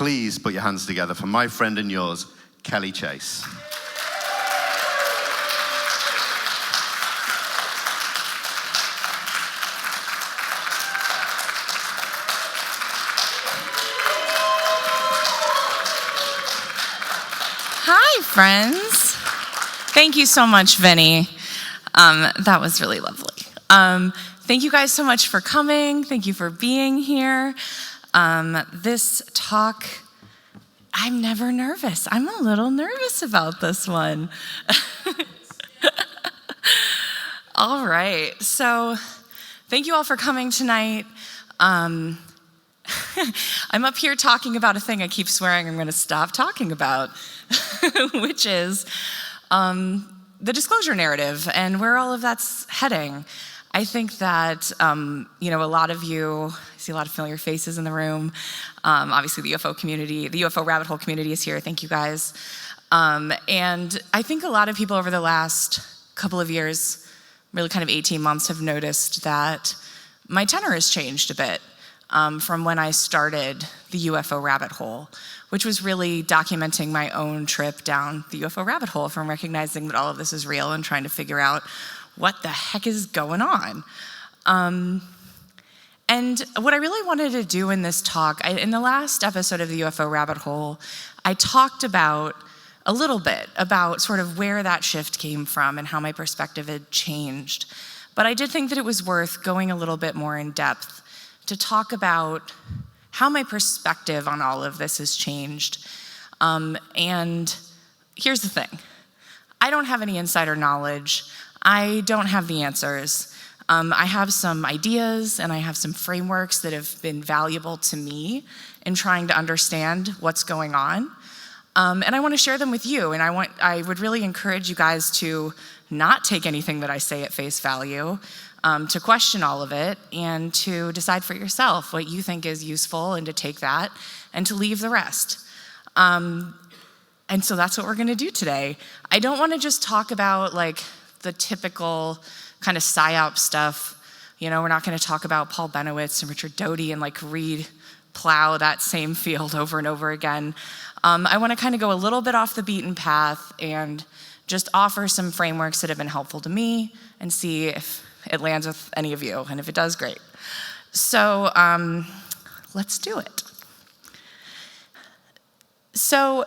please put your hands together for my friend and yours, Kelly Chase. Hi, friends. Thank you so much, Vinny. That was really lovely. Thank you guys so much for coming. Thank you for being here. This talk, I'm never nervous. I'm a little nervous about this one. All right, so thank you all for coming tonight. I'm up here talking about a thing I keep swearing I'm going to stop talking about, which is the disclosure narrative and where all of that's heading. I think that, a lot of you, I see a lot of familiar faces in the room. Obviously, the UFO community, the UFO rabbit hole community is here. Thank you, guys. And I think a lot of people over the last couple of years, really kind of 18 months, have noticed that my tenor has changed a bit from when I started the UFO rabbit hole, which was really documenting my own trip down the UFO rabbit hole from recognizing that all of this is real and trying to figure out what the heck is going on. And what I really wanted to do in this talk, in the last episode of the UFO rabbit hole, I talked about a little bit about sort of where that shift came from and how my perspective had changed. But I did think that it was worth going a little bit more in depth to talk about how my perspective on all of this has changed. And here's the thing. I don't have any insider knowledge. I don't have the answers. I have some ideas and I have some frameworks that have been valuable to me in trying to understand what's going on. And I want to share them with you. And I would really encourage you guys to not take anything that I say at face value, to question all of it and to decide for yourself what you think is useful and to take that and to leave the rest. And so that's what we're going to do today. I don't want to just talk about like the typical kind of PSYOP stuff. We're not going to talk about Paul Benowitz and Richard Doty and like plow that same field over and over again. I want to kind of go a little bit off the beaten path and just offer some frameworks that have been helpful to me and see if it lands with any of you. And if it does, great. So let's do it. So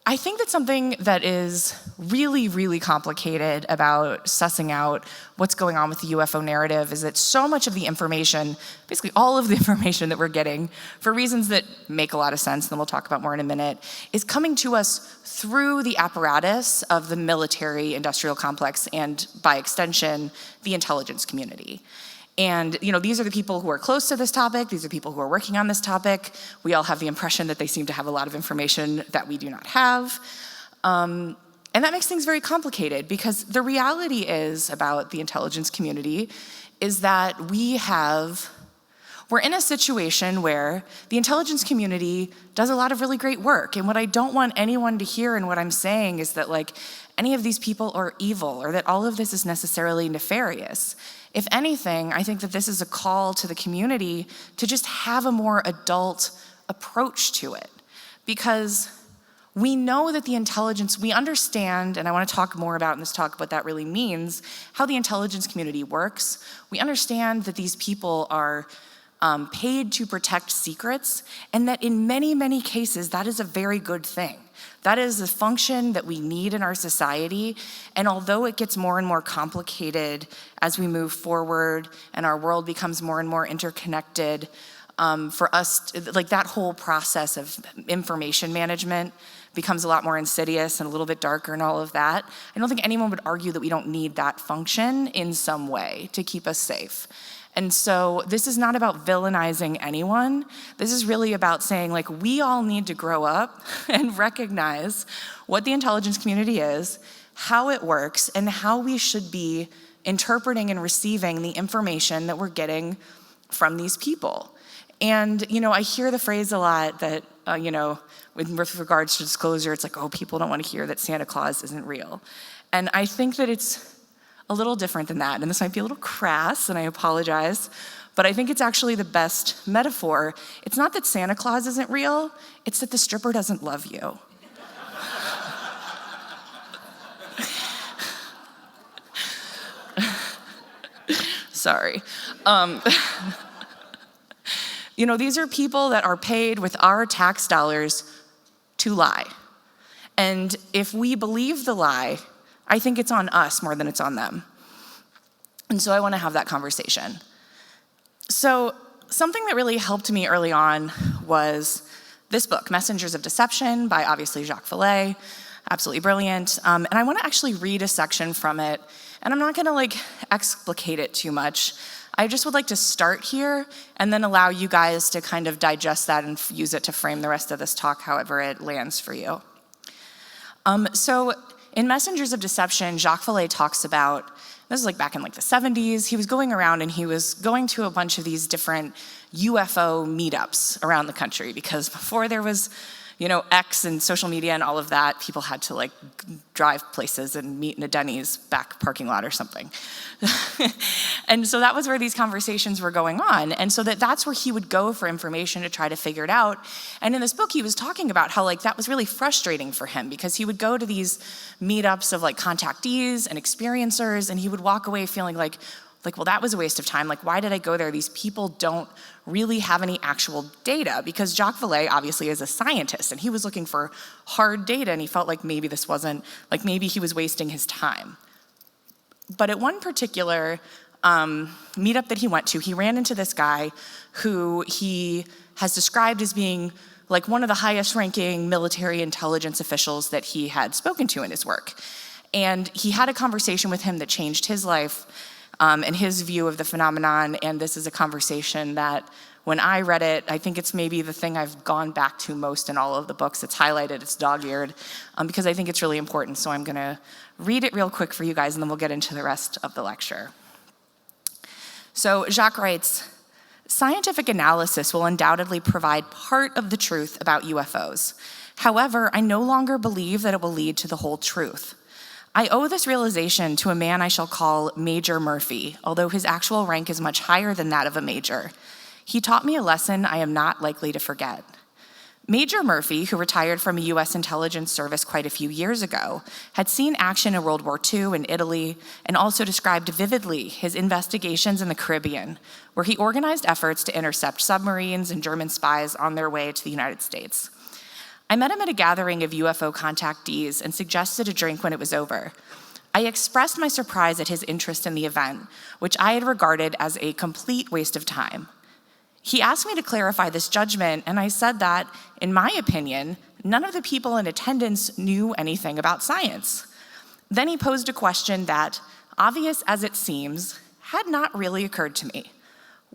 I think that something that is really, really complicated about sussing out what's going on with the UFO narrative is that so much of the information, basically all of the information that we're getting, for reasons that make a lot of sense, and we'll talk about more in a minute, is coming to us through the apparatus of the military industrial complex and, by extension, the intelligence community. And these are the people who are close to this topic. These are people who are working on this topic. We all have the impression that they seem to have a lot of information that we do not have. And that makes things very complicated because the reality is about the intelligence community is that we're in a situation where the intelligence community does a lot of really great work. And what I don't want anyone to hear in what I'm saying is that any of these people are evil or that all of this is necessarily nefarious. If anything, I think that this is a call to the community to just have a more adult approach to it. Because we know that the intelligence, we understand, and I want to talk more about in this talk what that really means, how the intelligence community works. We understand that these people are paid to protect secrets, and that in many, many cases, that is a very good thing. That is a function that we need in our society, and although it gets more and more complicated as we move forward and our world becomes more and more interconnected, for us, that whole process of information management becomes a lot more insidious and a little bit darker and all of that. I don't think anyone would argue that we don't need that function in some way to keep us safe. And so this is not about villainizing anyone. This is really about saying we all need to grow up and recognize what the intelligence community is, how it works, and how we should be interpreting and receiving the information that we're getting from these people. And, I hear the phrase a lot that, with regards to disclosure, it's people don't want to hear that Santa Claus isn't real. And I think that it's a little different than that, and this might be a little crass, and I apologize, but I think it's actually the best metaphor. It's not that Santa Claus isn't real, it's that the stripper doesn't love you. Sorry. You know, these are people that are paid with our tax dollars to lie. And if we believe the lie, I think it's on us more than it's on them. And so I want to have that conversation. So something that really helped me early on was this book, Messengers of Deception, by obviously Jacques Vallée, absolutely brilliant. And I want to actually read a section from it. And I'm not going to explicate it too much. I just would like to start here and then allow you guys to kind of digest that and use it to frame the rest of this talk however it lands for you. So in Messengers of Deception, Jacques Vallée talks about, this is back in the 70s, he was going around and he was going to a bunch of these different UFO meetups around the country, because before there was X and social media and all of that, people had to drive places and meet in a Denny's back parking lot or something. And so that was where these conversations were going on. And so that's where he would go for information to try to figure it out. And in this book, he was talking about how that was really frustrating for him, because he would go to these meetups of contactees and experiencers, and he would walk away feeling well, that was a waste of time. Why did I go there? These people don't really have any actual data, because Jacques Vallée obviously is a scientist and he was looking for hard data, and he felt maybe this wasn't, maybe he was wasting his time. But at one particular meetup that he went to, he ran into this guy who he has described as being one of the highest ranking military intelligence officials that he had spoken to in his work. And he had a conversation with him that changed his life and his view of the phenomenon. And this is a conversation that when I read it, I think it's maybe the thing I've gone back to most in all of the books. It's highlighted, it's dog-eared, because I think it's really important. So I'm gonna read it real quick for you guys, and then we'll get into the rest of the lecture. So Jacques writes, "Scientific analysis will undoubtedly provide part of the truth about UFOs. However, I no longer believe that it will lead to the whole truth. I owe this realization to a man I shall call Major Murphy, although his actual rank is much higher than that of a major. He taught me a lesson I am not likely to forget. Major Murphy, who retired from a U.S. intelligence service quite a few years ago, had seen action in World War II in Italy, and also described vividly his investigations in the Caribbean, where he organized efforts to intercept submarines and German spies on their way to the United States. I met him at a gathering of UFO contactees and suggested a drink when it was over. I expressed my surprise at his interest in the event, which I had regarded as a complete waste of time. He asked me to clarify this judgment, and I said that, in my opinion, none of the people in attendance knew anything about science. Then he posed a question that, obvious as it seems, had not really occurred to me.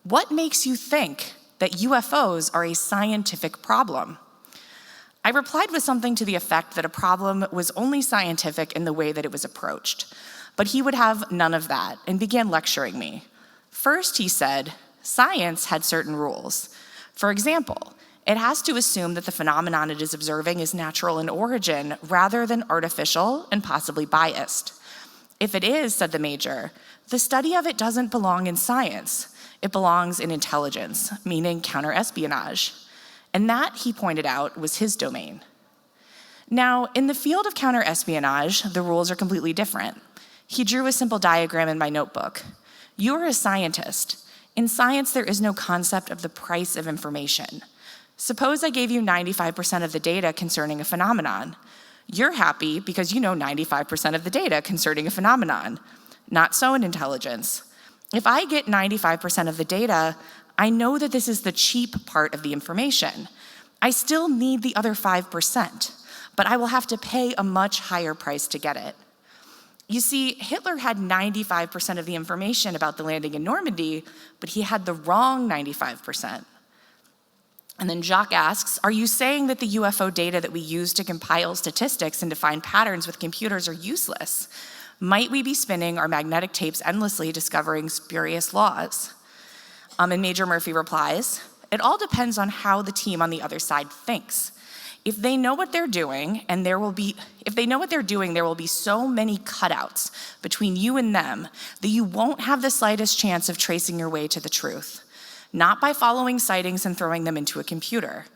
What makes you think that UFOs are a scientific problem? I replied with something to the effect that a problem was only scientific in the way that it was approached, but he would have none of that and began lecturing me. First, he said, science had certain rules. For example, it has to assume that the phenomenon it is observing is natural in origin rather than artificial and possibly biased. If it is, said the major, the study of it doesn't belong in science. It belongs in intelligence, meaning counterespionage. And that, he pointed out, was his domain. Now, in the field of counterespionage, the rules are completely different. He drew a simple diagram in my notebook. You are a scientist. In science, there is no concept of the price of information. Suppose I gave you 95% of the data concerning a phenomenon. You're happy because you know 95% of the data concerning a phenomenon. Not so in intelligence. If I get 95% of the data, I know that this is the cheap part of the information. I still need the other 5%, but I will have to pay a much higher price to get it. You see, Hitler had 95% of the information about the landing in Normandy, but he had the wrong 95%. And then Jacques asks, are you saying that the UFO data that we use to compile statistics and to find patterns with computers are useless? Might we be spinning our magnetic tapes endlessly, discovering spurious laws? And Major Murphy replies, it all depends on how the team on the other side thinks. If they know what they're doing, there will be so many cutouts between you and them that you won't have the slightest chance of tracing your way to the truth. not by following sightings and throwing them into a computer.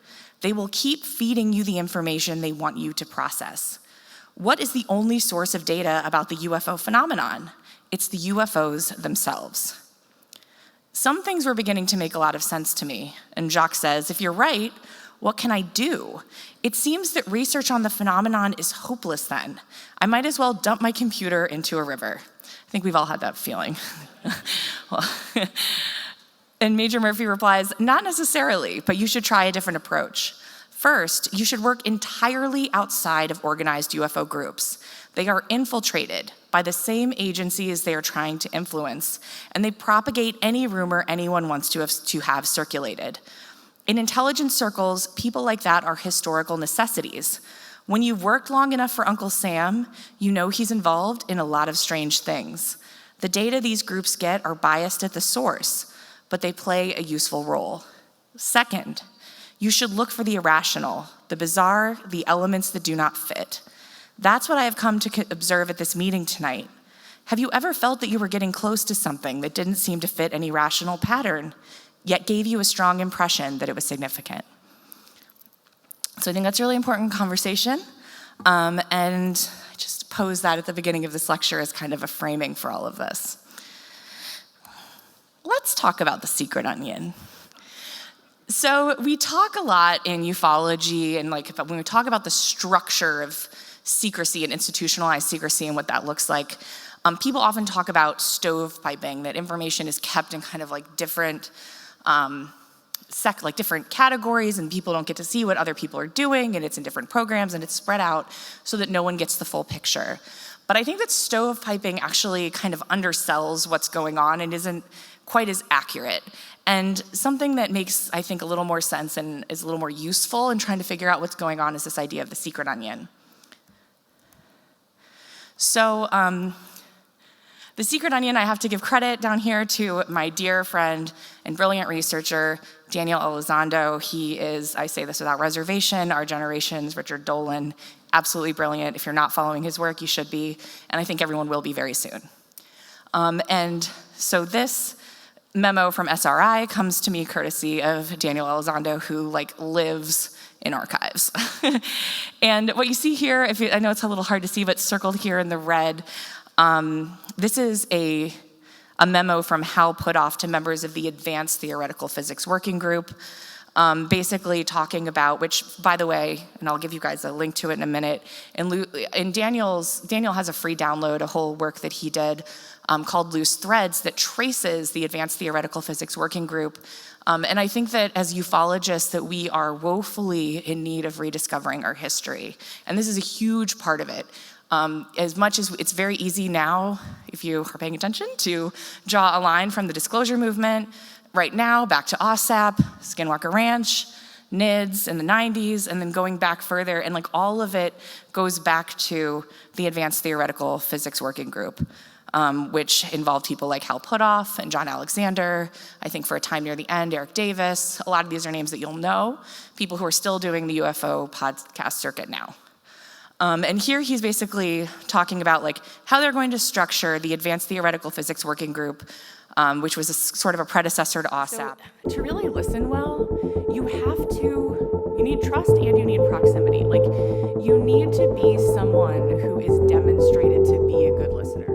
They will keep feeding you the information they want you to process. What is the only source of data about the UFO phenomenon? It's the UFOs themselves. Some things were beginning to make a lot of sense to me, and Jacques says, if you're right, what can I do? It seems that research on the phenomenon is hopeless then. I might as well dump my computer into a river. I think we've all had that feeling. Well, and Major Murphy replies, not necessarily, but you should try a different approach. First, you should work entirely outside of organized UFO groups. They are infiltrated by the same agencies they are trying to influence, and they propagate any rumor anyone wants to have circulated. In intelligence circles, people like that are historical necessities. When you've worked long enough for Uncle Sam, you know he's involved in a lot of strange things. The data these groups get are biased at the source, but they play a useful role. Second, you should look for the irrational, the bizarre, the elements that do not fit. That's what I have come to observe at this meeting tonight. Have you ever felt that you were getting close to something that didn't seem to fit any rational pattern, yet gave you a strong impression that it was significant? So I think that's a really important conversation, and I just pose that at the beginning of this lecture as kind of a framing for all of this. Let's talk about the secret onion. So we talk a lot in ufology, and when we talk about the structure of secrecy and institutionalized secrecy and what that looks like, people often talk about stovepiping, that information is kept in kind of like different different categories, and people don't get to see what other people are doing, and it's in different programs, and it's spread out so that no one gets the full picture. But I think that stovepiping actually kind of undersells what's going on and isn't quite as accurate. And something that makes, I think, a little more sense and is a little more useful in trying to figure out what's going on is this idea of the secret onion. So the secret onion, I have to give credit down here to my dear friend and brilliant researcher, Daniel Alzando. He is, I say this without reservation, our generation's Richard Dolan. Absolutely brilliant. If you're not following his work, you should be, and I think everyone will be very soon. And so this memo from SRI comes to me courtesy of Daniel Alzando, who lives in archives. And what you see here, I know it's a little hard to see, but circled here in the red, this is a memo from Hal Puthoff to members of the Advanced Theoretical Physics Working Group, basically talking about, which, by the way, and I'll give you guys a link to it in a minute, Daniel has a free download, a whole work that he did called Loose Threads that traces the Advanced Theoretical Physics Working Group. And I think that as ufologists that we are woefully in need of rediscovering our history. And this is a huge part of it. As much as it's very easy now, if you are paying attention, to draw a line from the disclosure movement right now back to OSAP, Skinwalker Ranch, NIDS in the 90s, and then going back further, and all of it goes back to the Advanced Theoretical Physics Working Group, which involved people like Hal Puthoff and John Alexander, I think for a time near the end, Eric Davis. A lot of these are names that you'll know, people who are still doing the UFO podcast circuit now. And here he's basically talking about how they're going to structure the Advanced Theoretical Physics Working Group, which was sort of a predecessor to OSAP. So, to really listen well, you need trust and you need proximity. You need to be someone who is demonstrated to be a good listener.